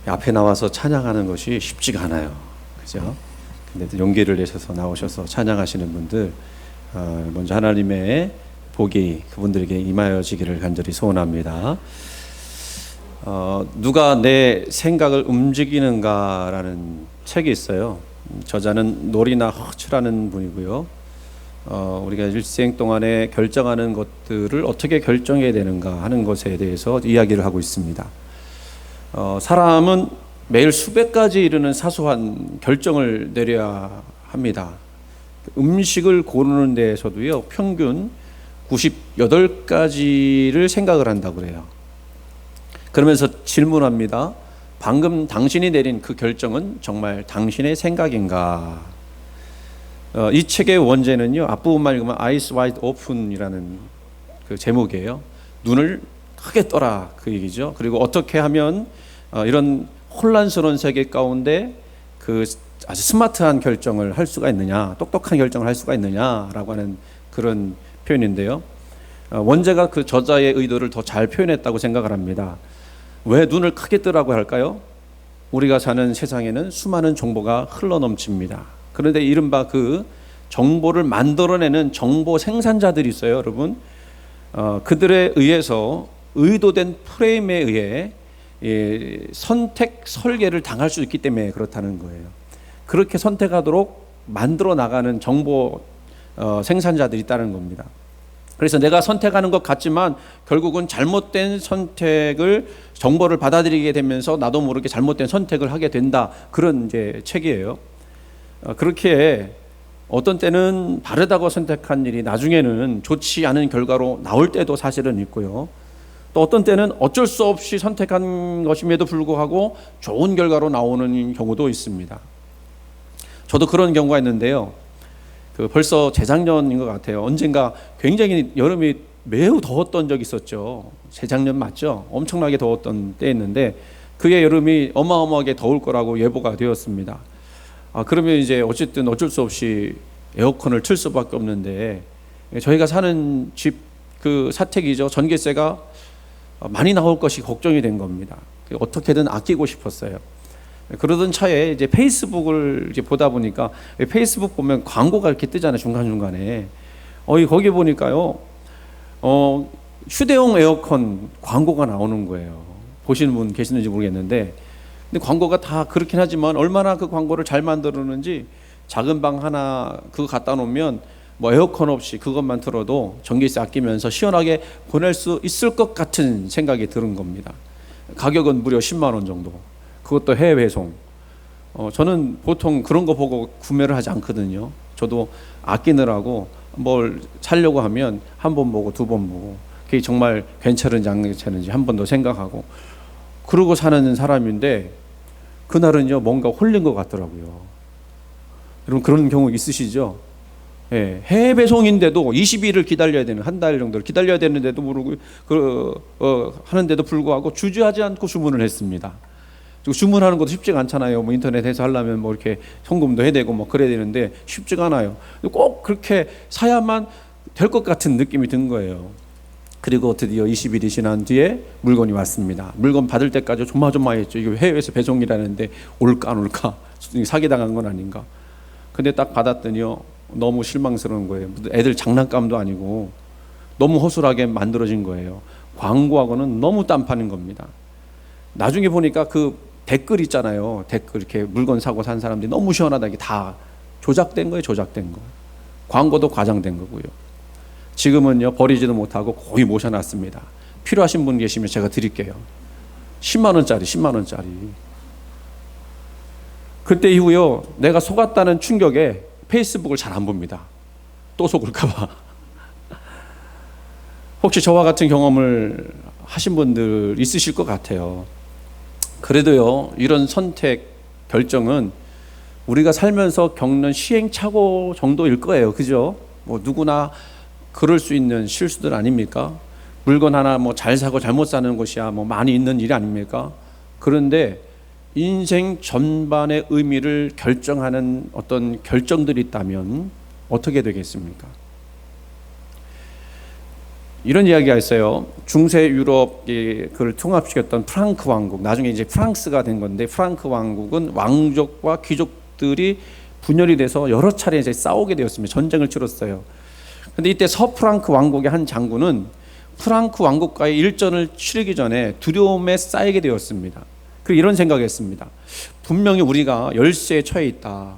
앞에 나와서 찬양하는 것이 쉽지가 않아요. 그죠? 근데 용기를 내셔서 나오셔서 찬양하시는 분들, 먼저 하나님의 복이 그분들에게 임하여지기를 간절히 소원합니다. 누가 내 생각을 움직이는가라는 책이 있어요. 저자는 노리나 허츠라는 분이고요. 우리가 일생 동안에 결정하는 것들을 어떻게 결정해야 되는가 하는 것에 대해서 이야기를 하고 있습니다. 사람은 매일 수백 가지 이르는 사소한 결정을 내려야 합니다. 음식을 고르는 데에서도요, 평균 98가지를 생각을 한다고 그래요. 그러면서 질문합니다. 방금 당신이 내린 그 결정은 정말 당신의 생각인가? 이 책의 원제는요, 앞부분만 읽으면 Eyes Wide Open이라는 그 제목이에요. 눈을 크게 떠라, 그 얘기죠. 그리고 어떻게 하면 이런 혼란스러운 세계 가운데 그 아주 스마트한 결정을 할 수가 있느냐, 똑똑한 결정을 할 수가 있느냐라고 하는 그런 표현인데요. 원제가 그 저자의 의도를 더 잘 표현했다고 생각을 합니다. 왜 눈을 크게 뜨라고 할까요? 우리가 사는 세상에는 수많은 정보가 흘러넘칩니다. 그런데 이른바 그 정보를 만들어내는 정보 생산자들이 있어요, 여러분. 그들에 의해서 의도된 프레임에 의해 선택 설계를 당할 수 있기 때문에 그렇다는 거예요. 그렇게 선택하도록 만들어 나가는 정보 생산자들이 있다는 겁니다. 그래서 내가 선택하는 것 같지만 결국은 잘못된 선택을 정보를 받아들이게 되면서 나도 모르게 잘못된 선택을 하게 된다, 그런 이제 책이에요. 그렇게 어떤 때는 바르다고 선택한 일이 나중에는 좋지 않은 결과로 나올 때도 사실은 있고요. 또 어떤 때는 어쩔 수 없이 선택한 것임에도 불구하고 좋은 결과로 나오는 경우도 있습니다. 저도 그런 경우가 있는데요. 벌써 재작년인 것 같아요. 언젠가 굉장히 여름이 매우 더웠던 적이 있었죠. 재작년 맞죠? 엄청나게 더웠던 때였는데 그의 여름이 어마어마하게 더울 거라고 예보가 되었습니다. 그러면 이제 어쨌든 어쩔 수 없이 에어컨을 틀 수밖에 없는데, 저희가 사는 집 그 사택이죠. 전기세가 많이 나올 것이 걱정이 된 겁니다. 어떻게든 아끼고 싶었어요. 그러던 차에 이제 페이스북을 이제 보다 보니까, 페이스북 보면 광고가 이렇게 뜨잖아요, 중간중간에. 거기 보니까요, 휴대용 에어컨 광고가 나오는 거예요. 보시는 분 계시는지 모르겠는데, 근데 광고가 다 그렇긴 하지만 얼마나 그 광고를 잘 만들었는지, 작은 방 하나 그거 갖다 놓으면 뭐 에어컨 없이 그것만 틀어도 전기세 아끼면서 시원하게 보낼 수 있을 것 같은 생각이 드는 겁니다. 가격은 무려 10만 원 정도. 그것도 해외 배송. 저는 보통 그런 거 보고 구매를 하지 않거든요. 저도 아끼느라고 뭘 사려고 하면 한 번 보고 두 번 보고, 그게 정말 괜찮은지 안 괜찮은지 한 번 더 생각하고 그러고 사는 사람인데, 그날은요 뭔가 홀린 것 같더라고요. 여러분 그런 경우 있으시죠? 예, 해외 배송인데도 20일을 기다려야 되는, 한 달 정도를 기다려야 되는데도 모르고 하는데도 불구하고 주저하지 않고 주문을 했습니다. 주문하는 것도 쉽지가 않잖아요. 뭐 인터넷에서 하려면 뭐 이렇게 송금도 해야 되고 뭐 그래야 되는데 쉽지가 않아요. 꼭 그렇게 사야만 될 것 같은 느낌이 든 거예요. 그리고 드디어 20일이 지난 뒤에 물건이 왔습니다. 물건 받을 때까지 조마조마했죠. 이거 해외에서 배송이라는데 올까 안 올까, 사기당한 건 아닌가. 근데 딱 받았더니요, 너무 실망스러운 거예요. 애들 장난감도 아니고 너무 허술하게 만들어진 거예요. 광고하고는 너무 딴판인 겁니다. 나중에 보니까 그 댓글 있잖아요. 댓글 이렇게 물건 사고 산 사람들이 너무 시원하다, 이게 다 조작된 거예요. 조작된 거. 광고도 과장된 거고요. 지금은요 버리지도 못하고 거의 모셔놨습니다. 필요하신 분 계시면 제가 드릴게요. 10만 원짜리. 그때 이후요, 내가 속았다는 충격에 페이스북을 잘 안 봅니다. 또 속을까 봐. 혹시 저와 같은 경험을 하신 분들 있으실 것 같아요. 그래도요, 이런 선택 결정은 우리가 살면서 겪는 시행착오 정도일 거예요. 그죠? 뭐 누구나 그럴 수 있는 실수들 아닙니까? 물건 하나 뭐 잘 사고 잘못 사는 것이야 뭐 많이 있는 일이 아닙니까? 그런데 인생 전반의 의미를 결정하는 어떤 결정들이 있다면 어떻게 되겠습니까? 이런 이야기가 있어요. 중세 유럽 그걸 통합시켰던 프랑크 왕국, 나중에 이제 프랑스가 된 건데, 프랑크 왕국은 왕족과 귀족들이 분열이 돼서 여러 차례 이제 싸우게 되었습니다. 전쟁을 치렀어요. 근데 이때 서프랑크 왕국의 한 장군은 프랑크 왕국과의 일전을 치르기 전에 두려움에 쌓이게 되었습니다. 그리고 이런 생각했습니다. 분명히 우리가 열세에 처해 있다.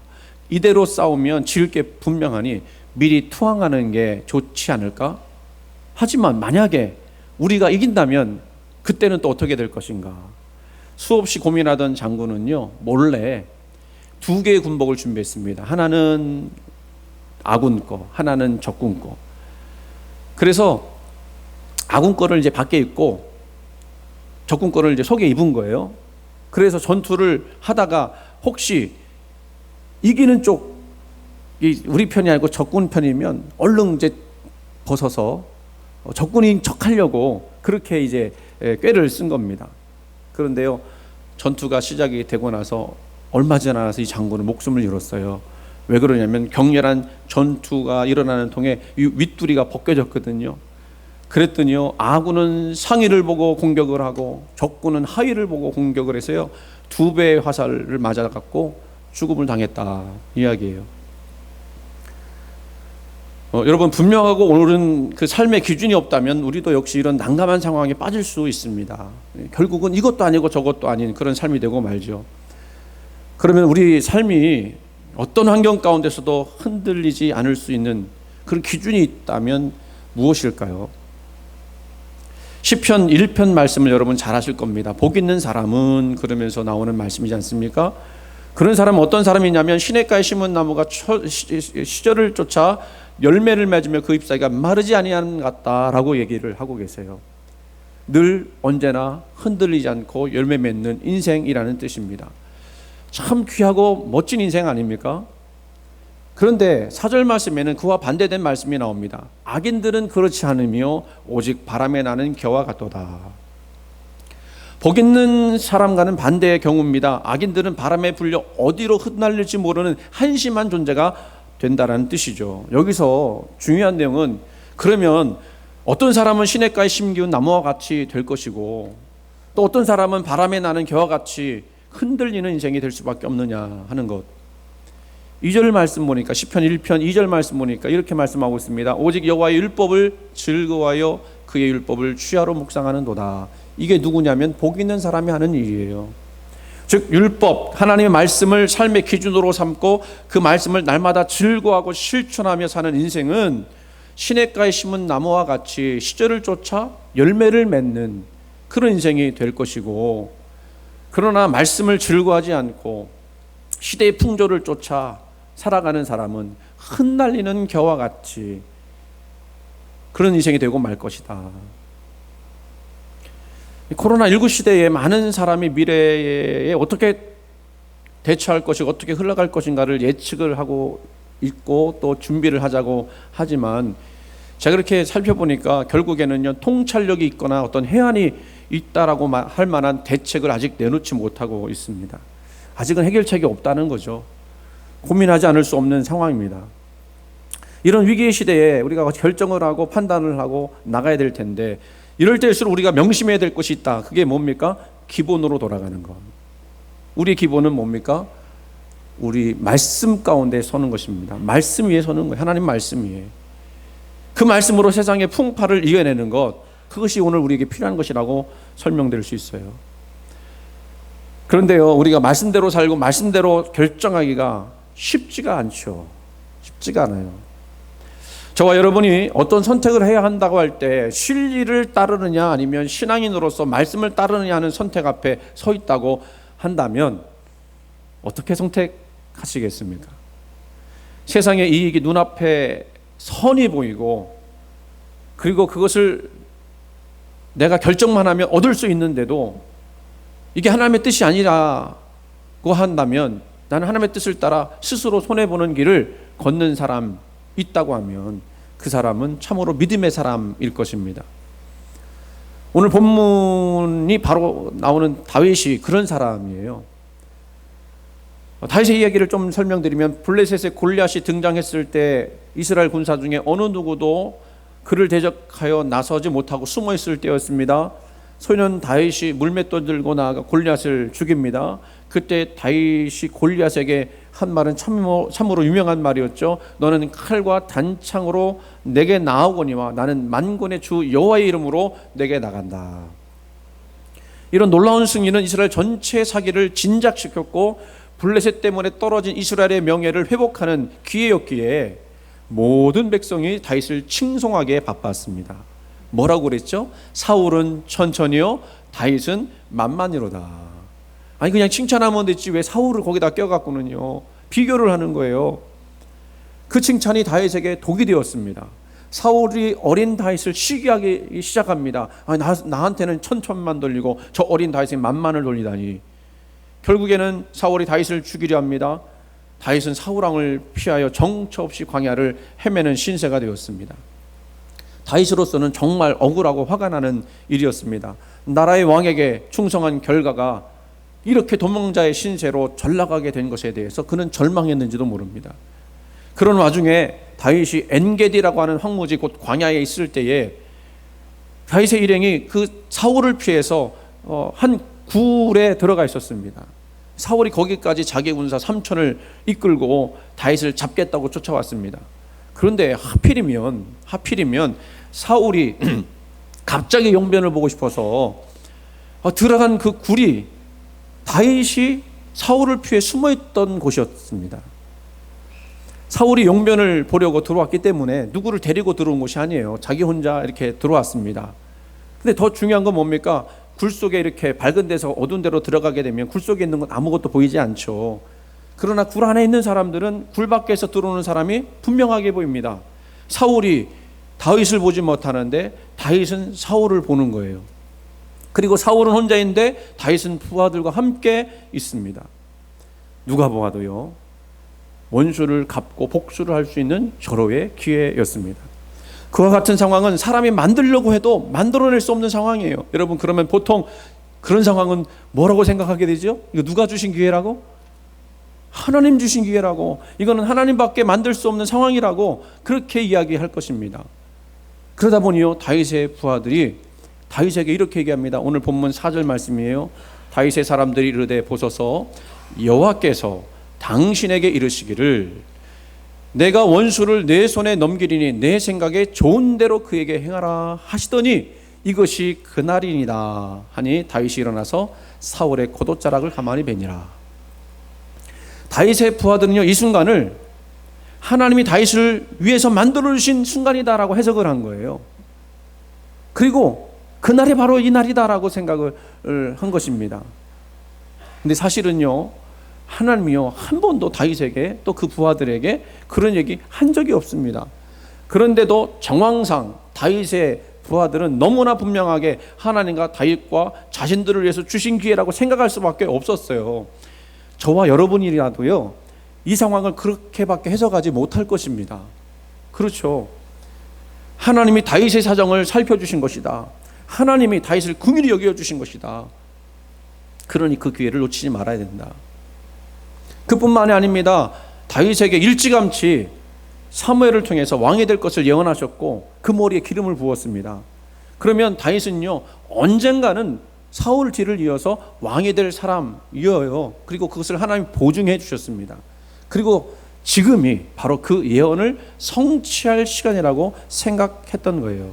이대로 싸우면 질 게 분명하니 미리 투항하는 게 좋지 않을까? 하지만 만약에 우리가 이긴다면 그때는 또 어떻게 될 것인가? 수없이 고민하던 장군은요, 몰래 두 개의 군복을 준비했습니다. 하나는 아군 거, 하나는 적군 거. 그래서 아군 거를 이제 밖에 입고 적군 거를 이제 속에 입은 거예요. 그래서 전투를 하다가 혹시 이기는 쪽이 우리 편이 아니고 적군 편이면 얼른 이제 벗어서 적군인 척하려고 그렇게 이제 꾀를 쓴 겁니다. 그런데요, 전투가 시작이 되고 나서 얼마 지나서 이 장군은 목숨을 잃었어요. 왜 그러냐면 격렬한 전투가 일어나는 통에 이 윗두리가 벗겨졌거든요. 그랬더니요, 아군은 상위를 보고 공격을 하고 적군은 하위를 보고 공격을 해서요, 2배의 화살을 맞아갖고 죽음을 당했다 이야기예요. 여러분, 분명하고 옳은 그 삶의 기준이 없다면 우리도 역시 이런 난감한 상황에 빠질 수 있습니다. 결국은 이것도 아니고 저것도 아닌 그런 삶이 되고 말죠. 그러면 우리 삶이 어떤 환경 가운데서도 흔들리지 않을 수 있는 그런 기준이 있다면 무엇일까요? 시편 1편 말씀을 여러분 잘 아실 겁니다. 복 있는 사람은 그러면서 나오는 말씀이지 않습니까? 그런 사람은 어떤 사람이냐면 시냇가에 심은 나무가 시절을 쫓아 열매를 맺으며 그 잎사귀가 마르지 아니하는 것 같다라고 얘기를 하고 계세요. 늘 언제나 흔들리지 않고 열매 맺는 인생이라는 뜻입니다. 참 귀하고 멋진 인생 아닙니까? 그런데 4절 말씀에는 그와 반대된 말씀이 나옵니다. 악인들은 그렇지 않으며 오직 바람에 나는 겨와 같도다. 복 있는 사람과는 반대의 경우입니다. 악인들은 바람에 불려 어디로 흩날릴지 모르는 한심한 존재가 된다라는 뜻이죠. 여기서 중요한 내용은, 그러면 어떤 사람은 시냇가에 심기운 나무와 같이 될 것이고 또 어떤 사람은 바람에 나는 겨와 같이 흔들리는 인생이 될 수밖에 없느냐 하는 것. 2절 말씀 보니까, 시편 1편 2절 말씀 보니까 이렇게 말씀하고 있습니다. 오직 여호와의 율법을 즐거워하여 그의 율법을 취하로 묵상하는도다. 이게 누구냐면 복 있는 사람이 하는 일이에요. 즉 율법, 하나님의 말씀을 삶의 기준으로 삼고 그 말씀을 날마다 즐거워하고 실천하며 사는 인생은 시냇가에 심은 나무와 같이 시절을 쫓아 열매를 맺는 그런 인생이 될 것이고, 그러나 말씀을 즐거워하지 않고 시대의 풍조를 쫓아 살아가는 사람은 흩날리는 겨와 같이 그런 인생이 되고 말 것이다. 코로나19 시대에 많은 사람이 미래에 어떻게 대처할 것이고 어떻게 흘러갈 것인가를 예측을 하고 있고 또 준비를 하자고 하지만, 제가 그렇게 살펴보니까 결국에는요, 통찰력이 있거나 어떤 해안이 있다라고 할 만한 대책을 아직 내놓지 못하고 있습니다. 아직은 해결책이 없다는 거죠. 고민하지 않을 수 없는 상황입니다. 이런 위기의 시대에 우리가 결정을 하고 판단을 하고 나가야 될 텐데, 이럴 때일수록 우리가 명심해야 될 것이 있다. 그게 뭡니까? 기본으로 돌아가는 것. 우리의 기본은 뭡니까? 우리 말씀 가운데 서는 것입니다. 말씀 위에 서는 거예요. 하나님 말씀 위에. 그 말씀으로 세상의 풍파를 이겨내는 것, 그것이 오늘 우리에게 필요한 것이라고 설명될 수 있어요. 그런데요, 우리가 말씀대로 살고 말씀대로 결정하기가 쉽지가 않죠. 쉽지가 않아요. 저와 여러분이 어떤 선택을 해야 한다고 할 때 진리를 따르느냐 아니면 신앙인으로서 말씀을 따르느냐 하는 선택 앞에 서 있다고 한다면 어떻게 선택하시겠습니까? 세상의 이익이 눈앞에 선이 보이고, 그리고 그것을 내가 결정만 하면 얻을 수 있는데도 이게 하나님의 뜻이 아니라고 한다면, 나는 하나님의 뜻을 따라 스스로 손해보는 길을 걷는 사람 있다고 하면 그 사람은 참으로 믿음의 사람일 것입니다. 오늘 본문이 바로 나오는 다윗이 그런 사람이에요. 다윗의 이야기를 좀 설명드리면, 블레셋의 골리앗이 등장했을 때 이스라엘 군사 중에 어느 누구도 그를 대적하여 나서지 못하고 숨어 있을 때였습니다. 소년 다윗이 물맷돌 들고 나아가 골리앗을 죽입니다. 그때 다윗이 골리앗에게 한 말은 참으로 유명한 말이었죠. 너는 칼과 단창으로 내게 나아오거니와 나는 만군의 주 여호와의 이름으로 내게 나간다. 이런 놀라운 승리는 이스라엘 전체 사기를 진작시켰고 블레셋 때문에 떨어진 이스라엘의 명예를 회복하는 기회였기에 모든 백성이 다윗을 칭송하기에 바빴습니다. 뭐라고 그랬죠? 사울은 천천히요, 다윗은 만만히로다. 아니 그냥 칭찬하면 됐지 왜 사울을 거기다 껴갖고는요 비교를 하는 거예요. 그 칭찬이 다윗에게 독이 되었습니다. 사울이 어린 다윗을 시기하기 시작합니다. 아니, 나한테는 천천만 돌리고 저 어린 다윗이 만만을 돌리다니. 결국에는 사울이 다윗을 죽이려 합니다. 다윗은 사울왕을 피하여 정처 없이 광야를 헤매는 신세가 되었습니다. 다윗으로서는 정말 억울하고 화가 나는 일이었습니다. 나라의 왕에게 충성한 결과가 이렇게 도망자의 신세로 전락하게 된 것에 대해서 그는 절망했는지도 모릅니다. 그런 와중에 다윗이 엔게디라고 하는 황무지 곧 광야에 있을 때에 다윗의 일행이 그 사울을 피해서 한 굴에 들어가 있었습니다. 사울이 거기까지 자기 군사 3천을 이끌고 다윗을 잡겠다고 쫓아왔습니다. 그런데 하필이면 사울이 갑자기 용변을 보고 싶어서 들어간 그 굴이 다윗이 사울을 피해 숨어있던 곳이었습니다. 사울이 용변을 보려고 들어왔기 때문에 누구를 데리고 들어온 것이 아니에요. 자기 혼자 이렇게 들어왔습니다. 근데 더 중요한 건 뭡니까? 굴 속에 이렇게 밝은 데서 어두운 데로 들어가게 되면 굴 속에 있는 건 아무것도 보이지 않죠. 그러나 굴 안에 있는 사람들은 굴 밖에서 들어오는 사람이 분명하게 보입니다. 사울이 다윗을 보지 못하는데 다윗은 사울을 보는 거예요. 그리고 사울은 혼자인데 다윗은 부하들과 함께 있습니다. 누가 보아도요 원수를 갚고 복수를 할 수 있는 절호의 기회였습니다. 그와 같은 상황은 사람이 만들려고 해도 만들어낼 수 없는 상황이에요. 여러분, 그러면 보통 그런 상황은 뭐라고 생각하게 되죠? 이거 누가 주신 기회라고? 하나님 주신 기회라고. 이거는 하나님밖에 만들 수 없는 상황이라고 그렇게 이야기할 것입니다. 그러다 보니요 다윗의 부하들이 다윗에게 이렇게 얘기합니다. 오늘 본문 4절 말씀이에요. 다윗의 사람들이 이르되 보소서 여호와께서 당신에게 이르시기를 내가 원수를 내 손에 넘기리니 내 생각에 좋은 대로 그에게 행하라 하시더니 이것이 그날이니라 하니 다윗이 일어나서 사울의 겉옷자락을 가만히 베니라. 다윗의 부하들은요 이 순간을 하나님이 다윗을 위해서 만들어 주신 순간이다라고 해석을 한 거예요. 그리고 그날이 바로 이 날이다라고 생각을 한 것입니다. 근데 사실은요 하나님이요 한 번도 다윗에게 또 그 부하들에게 그런 얘기 한 적이 없습니다. 그런데도 정황상 다윗의 부하들은 너무나 분명하게 하나님과 다윗과 자신들을 위해서 주신 기회라고 생각할 수밖에 없었어요. 저와 여러분이라도요 이 상황을 그렇게밖에 해석하지 못할 것입니다. 그렇죠. 하나님이 다윗의 사정을 살펴주신 것이다. 하나님이 다윗을 긍휼히 여겨주신 것이다. 그러니 그 기회를 놓치지 말아야 된다. 그뿐만이 아닙니다. 다윗에게 일찌감치 사무엘을 통해서 왕이 될 것을 예언하셨고 그 머리에 기름을 부었습니다. 그러면 다윗은요 언젠가는 사울 뒤를 이어서 왕이 될 사람이어요. 그리고 그것을 하나님 보증해 주셨습니다. 그리고 지금이 바로 그 예언을 성취할 시간이라고 생각했던 거예요.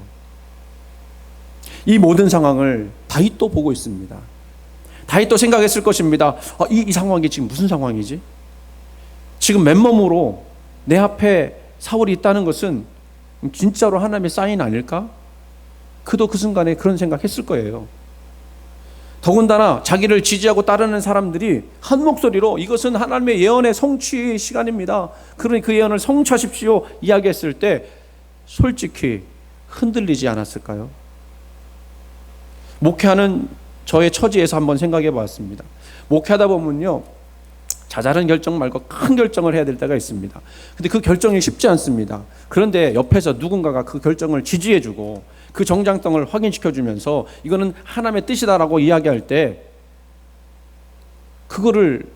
이 모든 상황을 다윗도 보고 있습니다. 다윗도 생각했을 것입니다. 이 상황이 지금 무슨 상황이지? 지금 맨몸으로 내 앞에 사울이 있다는 것은 진짜로 하나님의 사인 아닐까? 그도 그 순간에 그런 생각했을 거예요. 더군다나 자기를 지지하고 따르는 사람들이 한 목소리로 이것은 하나님의 예언의 성취의 시간입니다. 그러니 그 예언을 성취하십시오 이야기했을 때 솔직히 흔들리지 않았을까요? 목회하는 저의 처지에서 한번 생각해 봤습니다. 목회하다 보면요 자잘한 결정 말고 큰 결정을 해야 될 때가 있습니다. 근데 그 결정이 쉽지 않습니다. 그런데 옆에서 누군가가 그 결정을 지지해주고 그 정장성을 확인시켜주면서 이거는 하나님의 뜻이다라고 이야기할 때 그거를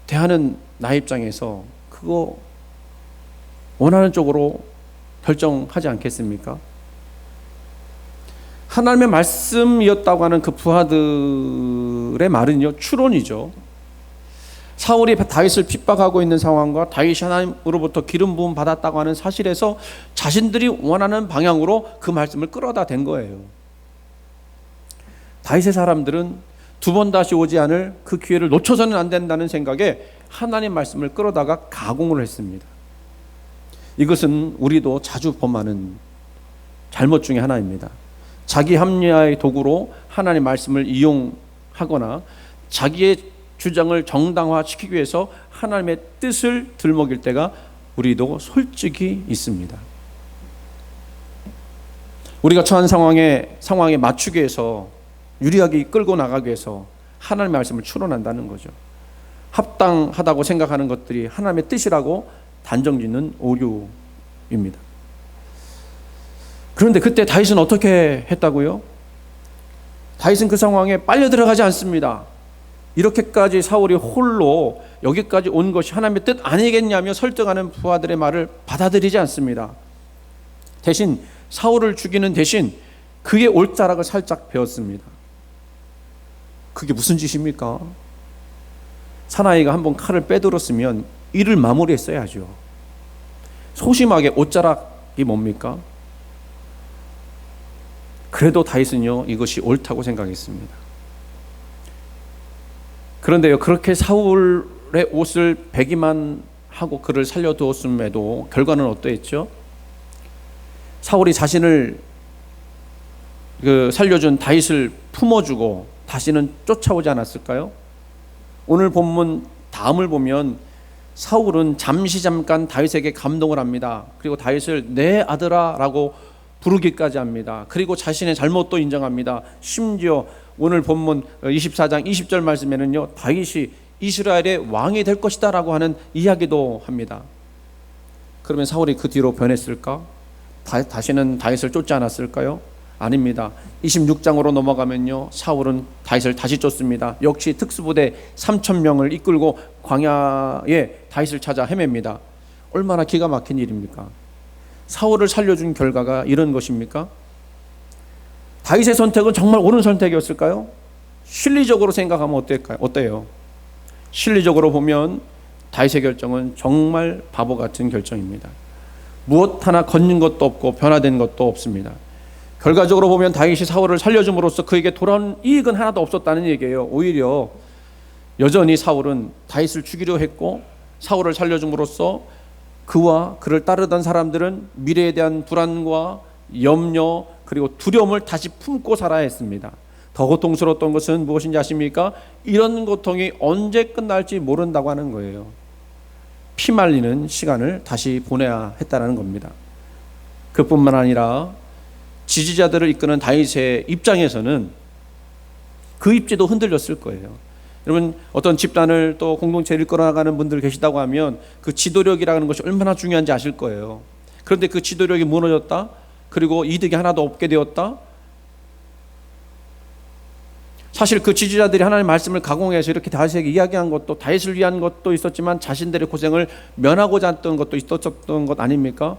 대하는 나 입장에서 그거 원하는 쪽으로 결정하지 않겠습니까? 하나님의 말씀이었다고 하는 그 부하들의 말은요, 추론이죠. 사울이 다윗을 핍박하고 있는 상황과 다윗이 하나님으로부터 기름 부음 받았다고 하는 사실에서 자신들이 원하는 방향으로 그 말씀을 끌어다 댄 거예요. 다윗의 사람들은 두 번 다시 오지 않을 그 기회를 놓쳐서는 안 된다는 생각에 하나님 말씀을 끌어다가 가공을 했습니다. 이것은 우리도 자주 범하는 잘못 중에 하나입니다. 자기 합리화의 도구로 하나님 말씀을 이용하거나 자기의 주장을 정당화시키기 위해서 하나님의 뜻을 들먹일 때가 우리도 솔직히 있습니다. 우리가 처한 상황에 맞추기 위해서, 유리하게 끌고 나가기 위해서 하나님의 말씀을 추론한다는 거죠. 합당하다고 생각하는 것들이 하나님의 뜻이라고 단정짓는 오류입니다. 그런데 그때 다윗은 어떻게 했다고요? 다윗은 그 상황에 빨려 들어가지 않습니다. 이렇게까지 사울이 홀로 여기까지 온 것이 하나님의 뜻 아니겠냐며 설득하는 부하들의 말을 받아들이지 않습니다. 대신 사울을 죽이는 대신 그의 올자락을 살짝 베었습니다. 그게 무슨 짓입니까? 사나이가 한번 칼을 빼들었으면 일을 마무리했어야죠. 소심하게 옷자락이 뭡니까? 그래도 다윗은요, 이것이 옳다고 생각했습니다. 그런데요, 그렇게 사울의 옷을 베기만 하고 그를 살려두었음에도 결과는 어떠했죠? 사울이 자신을 살려준 다윗을 품어주고 다시는 쫓아오지 않았을까요? 오늘 본문 다음을 보면 사울은 잠깐 다윗에게 감동을 합니다. 그리고 다윗을 내 아들아 라고 부르기까지 합니다. 그리고 자신의 잘못도 인정합니다. 심지어 오늘 본문 24장 20절 말씀에는요, 다윗이 이스라엘의 왕이 될 것이다 라고 하는 이야기도 합니다. 그러면 사울이 그 뒤로 변했을까? 다시는 다윗을 쫓지 않았을까요? 아닙니다. 26장으로 넘어가면요, 사울은 다윗을 다시 쫓습니다. 역시 특수부대 3,000명을 이끌고 광야에 다윗을 찾아 헤맵니다. 얼마나 기가 막힌 일입니까? 사울을 살려준 결과가 이런 것입니까? 다윗의 선택은 정말 옳은 선택이었을까요? 실리적으로 생각하면 어때요? 실리적으로 보면 다윗의 결정은 정말 바보 같은 결정입니다. 무엇 하나 건진 것도 없고 변화된 것도 없습니다. 결과적으로 보면 다윗이 사울을 살려줌으로써 그에게 돌아온 이익은 하나도 없었다는 얘기예요. 오히려 여전히 사울은 다윗을 죽이려 했고, 사울을 살려줌으로써 그와 그를 따르던 사람들은 미래에 대한 불안과 염려 그리고 두려움을 다시 품고 살아야 했습니다. 더 고통스러웠던 것은 무엇인지 아십니까? 이런 고통이 언제 끝날지 모른다고 하는 거예요. 피말리는 시간을 다시 보내야 했다는 겁니다. 그뿐만 아니라 지지자들을 이끄는 다윗의 입장에서는 그 입지도 흔들렸을 거예요. 여러분, 어떤 집단을 또 공동체를 이끌어나가는 분들 계시다고 하면 그 지도력이라는 것이 얼마나 중요한지 아실 거예요. 그런데 그 지도력이 무너졌다, 그리고 이득이 하나도 없게 되었다. 사실 그 지지자들이 하나님의 말씀을 가공해서 이렇게 다윗에게 이야기한 것도 다윗을 위한 것도 있었지만 자신들의 고생을 면하고자 했던 것도 있었던 것 아닙니까?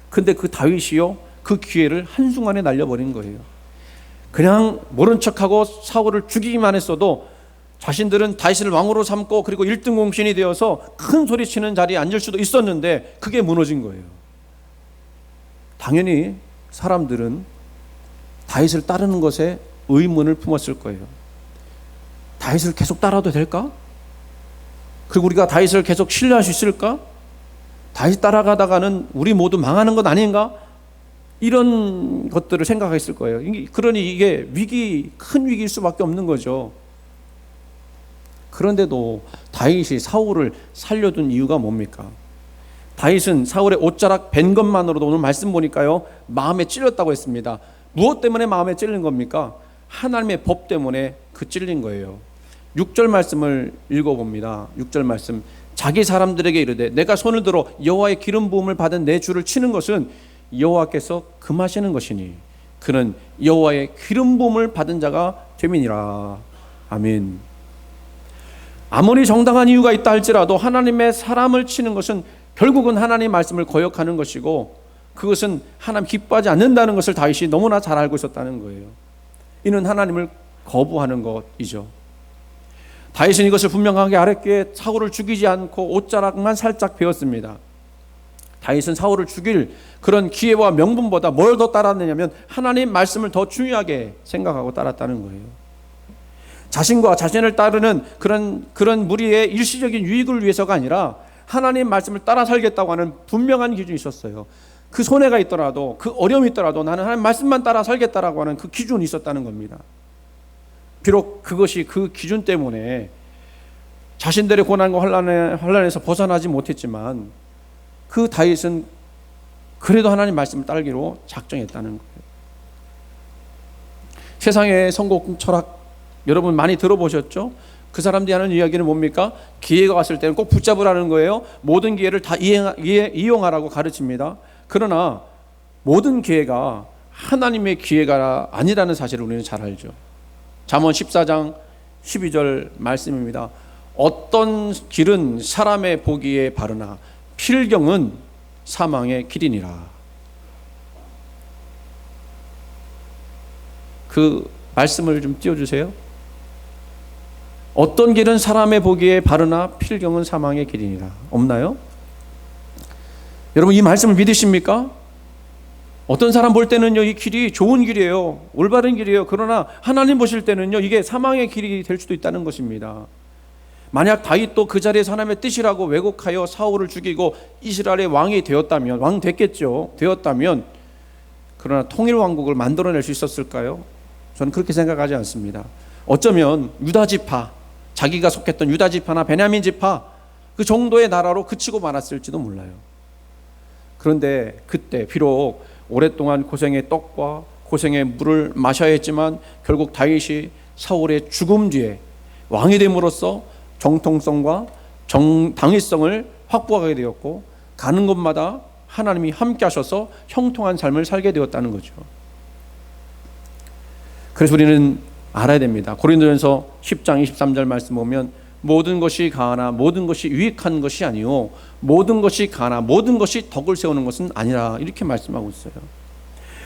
근데 그 다윗이요, 그 기회를 한순간에 날려버린 거예요. 그냥 모른 척하고 사울을 죽이기만 했어도 자신들은 다윗을 왕으로 삼고 그리고 1등 공신이 되어서 큰 소리치는 자리에 앉을 수도 있었는데 그게 무너진 거예요. 당연히 사람들은 다윗을 따르는 것에 의문을 품었을 거예요. 다윗을 계속 따라도 될까? 그리고 우리가 다윗을 계속 신뢰할 수 있을까? 다윗 따라가다가는 우리 모두 망하는 것 아닌가? 이런 것들을 생각했을 거예요. 그러니 이게 큰 위기일 수밖에 없는 거죠. 그런데도 다윗이 사울을 살려둔 이유가 뭡니까? 다윗은 사울의 옷자락 벤 것만으로도 오늘 말씀 보니까요, 마음에 찔렸다고 했습니다. 무엇 때문에 마음에 찔린 겁니까? 하나님의 법 때문에 그 찔린 거예요. 6절 말씀을 읽어봅니다. 6절 말씀, 자기 사람들에게 이르되 내가 손을 들어 여호와의 기름 부음을 받은 내 주를 치는 것은 여호와께서 금하시는 것이니 그는 여호와의 기름 부음을 받은 자가 됨이니라. 아멘. 아무리 정당한 이유가 있다 할지라도 하나님의 사람을 치는 것은 결국은 하나님의 말씀을 거역하는 것이고 그것은 하나님 기뻐하지 않는다는 것을 다윗이 너무나 잘 알고 있었다는 거예요. 이는 하나님을 거부하는 것이죠. 다윗은 이것을 분명하게 알았기에 사울을 죽이지 않고 옷자락만 살짝 베었습니다. 다윗은 사울을 죽일 그런 기회와 명분보다 뭘 더 따랐느냐면 하나님 말씀을 더 중요하게 생각하고 따랐다는 거예요. 자신과 자신을 따르는 그런 무리의 일시적인 유익을 위해서가 아니라 하나님 말씀을 따라 살겠다고 하는 분명한 기준이 있었어요. 그 손해가 있더라도, 그 어려움이 있더라도 나는 하나님 말씀만 따라 살겠다라고 하는 그 기준이 있었다는 겁니다. 비록 그것이 그 기준 때문에 자신들의 고난과 환난에서 벗어나지 못했지만 그 다윗은 그래도 하나님 말씀을 따르기로 작정했다는 거예요. 세상의 성공 철학 여러분 많이 들어보셨죠? 그 사람들이 하는 이야기는 뭡니까? 기회가 왔을 때는 꼭 붙잡으라는 거예요. 모든 기회를 다 이용하라고 가르칩니다. 그러나 모든 기회가 하나님의 기회가 아니라는 사실을 우리는 잘 알죠. 잠언 14장 12절 말씀입니다. 어떤 길은 사람의 보기에 바르나 필경은 사망의 길이니라. 그 말씀을 좀 띄워주세요. 어떤 길은 사람의 보기에 바르나 필경은 사망의 길이니라. 없나요? 여러분 이 말씀을 믿으십니까? 어떤 사람 볼 때는요 이 길이 좋은 길이에요, 올바른 길이에요. 그러나 하나님 보실 때는요 이게 사망의 길이 될 수도 있다는 것입니다. 만약 다윗도 그 자리에서 하나님의 뜻이라고 왜곡하여 사울을 죽이고 이스라엘의 왕이 되었다면, 왕 됐겠죠, 되었다면, 그러나 통일왕국을 만들어낼 수 있었을까요? 저는 그렇게 생각하지 않습니다. 어쩌면 유다지파, 자기가 속했던 유다지파나 베냐민 지파 그 정도의 나라로 그치고 말았을지도 몰라요. 그런데 그때 비록 오랫동안 고생의 떡과 고생의 물을 마셔야 했지만 결국 다윗이 사울의 죽음 뒤에 왕이 됨으로써 정통성과 당위성을 확보하게 되었고 가는 곳마다 하나님이 함께 하셔서 형통한 삶을 살게 되었다는 거죠. 그래서 우리는 알아야 됩니다. 고린도전서 10장 23절 말씀 보면 모든 것이 가하나 모든 것이 유익한 것이 아니요 모든 것이 가하나 모든 것이 덕을 세우는 것은 아니라 이렇게 말씀하고 있어요.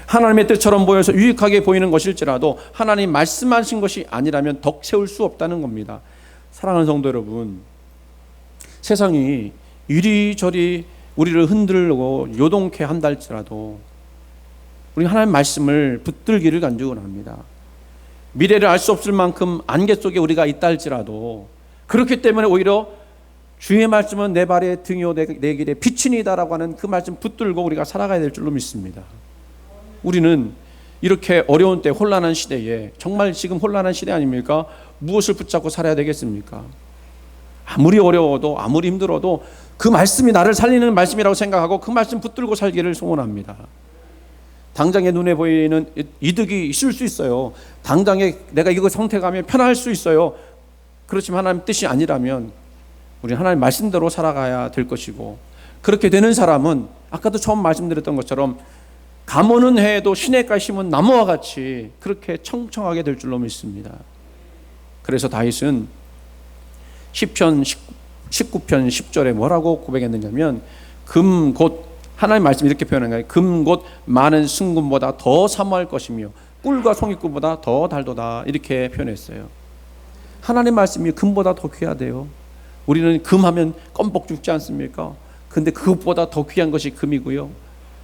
하나님의 뜻처럼 보여서 유익하게 보이는 것일지라도 하나님 말씀하신 것이 아니라면 덕 세울 수 없다는 겁니다. 사랑하는 성도 여러분, 세상이 이리저리 우리를 흔들고 요동케 한다 할지라도 우리 하나님 말씀을 붙들기를 간주합니다. 미래를 알 수 없을 만큼 안개 속에 우리가 있다 할지라도 그렇기 때문에 오히려 주의 말씀은 내 발의 등이요 내 길의 빛이니다라고 하는 그 말씀 붙들고 우리가 살아가야 될 줄로 믿습니다. 우리는 이렇게 어려운 때, 혼란한 시대에, 정말 지금 혼란한 시대 아닙니까? 무엇을 붙잡고 살아야 되겠습니까? 아무리 어려워도 아무리 힘들어도 그 말씀이 나를 살리는 말씀이라고 생각하고 그 말씀 붙들고 살기를 소원합니다. 당장에 눈에 보이는 이득이 있을 수 있어요. 당장에 내가 이거 선택하면 편할 수 있어요. 그렇지만 하나님 뜻이 아니라면 우리는 하나님 말씀대로 살아가야 될 것이고, 그렇게 되는 사람은 아까도 처음 말씀드렸던 것처럼 감오는 해에도 시냇가에 심은 나무와 같이 그렇게 청청하게 될 줄로 믿습니다. 그래서 다윗은 시편 19편 10절에 뭐라고 고백했느냐면 금 곧, 하나님 말씀 이렇게 표현한 거예요. 금 곧 많은 순금보다 더 사모할 것이며 꿀과 송이꿀보다 더 달도다, 이렇게 표현했어요. 하나님 말씀이 금보다 더 귀하대요. 우리는 금하면 껌뻑 죽지 않습니까? 근데 그것보다 더 귀한 것이 금이고요,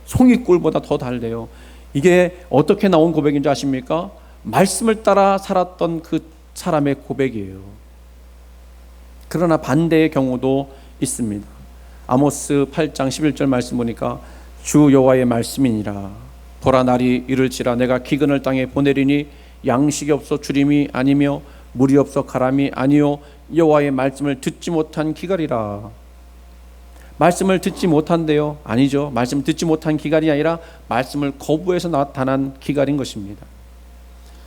송이꿀보다 더 달대요. 이게 어떻게 나온 고백인지 아십니까? 말씀을 따라 살았던 그 사람의 고백이에요. 그러나 반대의 경우도 있습니다. 아모스 8장 11절 말씀 보니까 주 여호와의 말씀이니라. 보라 날이 이를지라 내가 기근을 땅에 보내리니 양식이 없어 주림이 아니며 물이 없어 가람이 아니요 여호와의 말씀을 듣지 못한 기갈이라. 말씀을 듣지 못한대요? 아니죠. 말씀을 듣지 못한 기갈이 아니라 말씀을 거부해서 나타난 기갈인 것입니다.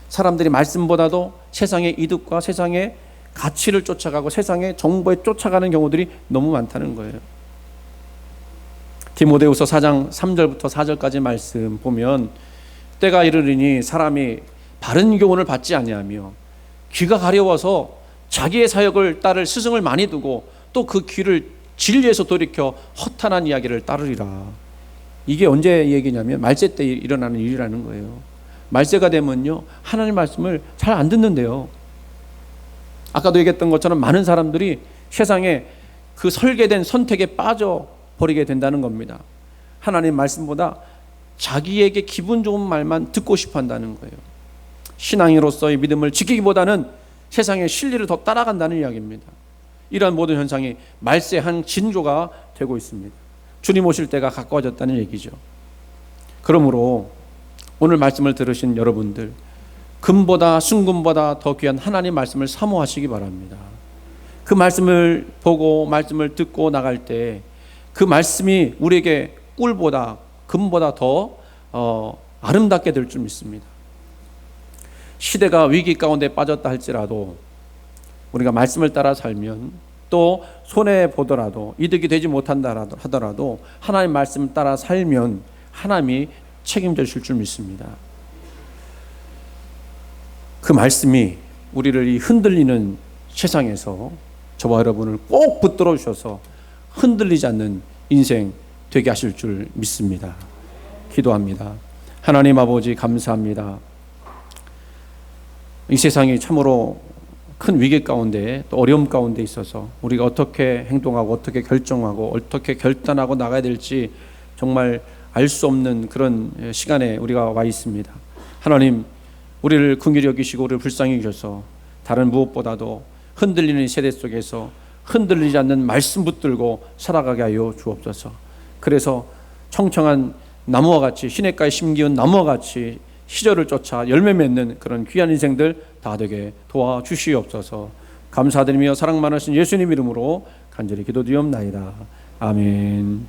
사람들이 말씀보다도 세상의 이득과 세상의 가치를 쫓아가고 세상의 정보에 쫓아가는 경우들이 너무 많다는 거예요. 디모데후서 4장 3절부터 4절까지 말씀 보면 때가 이르리니 사람이 바른 교훈을 받지 아니하며 귀가 가려워서 자기의 사역을 따를 스승을 많이 두고 또 그 귀를 진리에서 돌이켜 허탄한 이야기를 따르리라. 이게 언제 얘기냐면 말세 때 일어나는 일이라는 거예요. 말세가 되면요, 하나님 말씀을 잘 안 듣는데요. 아까도 얘기했던 것처럼 많은 사람들이 세상에 그 설계된 선택에 빠져버리게 된다는 겁니다. 하나님 말씀보다 자기에게 기분 좋은 말만 듣고 싶어 한다는 거예요. 신앙인으로서의 믿음을 지키기보다는 세상의 진리를 더 따라간다는 이야기입니다. 이러한 모든 현상이 말세의 한 징조가 되고 있습니다. 주님 오실 때가 가까워졌다는 얘기죠. 그러므로 오늘 말씀을 들으신 여러분들, 금보다 순금보다 더 귀한 하나님 말씀을 사모하시기 바랍니다. 그 말씀을 보고 말씀을 듣고 나갈 때 그 말씀이 우리에게 꿀보다 금보다 더 아름답게 될 줄 믿습니다. 시대가 위기 가운데 빠졌다 할지라도 우리가 말씀을 따라 살면, 또 손해 보더라도 이득이 되지 못한다 하더라도 하나님 말씀 따라 살면 하나님이 책임져 주실 줄 믿습니다. 그 말씀이 우리를 이 흔들리는 세상에서 저와 여러분을 꼭 붙들어 주셔서 흔들리지 않는 인생 되게 하실 줄 믿습니다. 기도합니다. 하나님 아버지, 감사합니다. 이 세상이 참으로 큰 위기 가운데, 또 어려움 가운데 있어서 우리가 어떻게 행동하고 어떻게 결정하고 어떻게 결단하고 나가야 될지 정말 알 수 없는 그런 시간에 우리가 와 있습니다. 하나님, 우리를 긍휼히 여기시고 우리를 불쌍히 여기셔서 다른 무엇보다도 흔들리는 세대 속에서 흔들리지 않는 말씀 붙들고 살아가게 하여 주옵소서. 그래서 청청한 나무와 같이, 시냇가에 심기운 나무와 같이 시절을 쫓아 열매 맺는 그런 귀한 인생들 다 되게 도와주시옵소서. 감사드리며 사랑 많으신 예수님 이름으로 간절히 기도드리옵나이다. 아멘.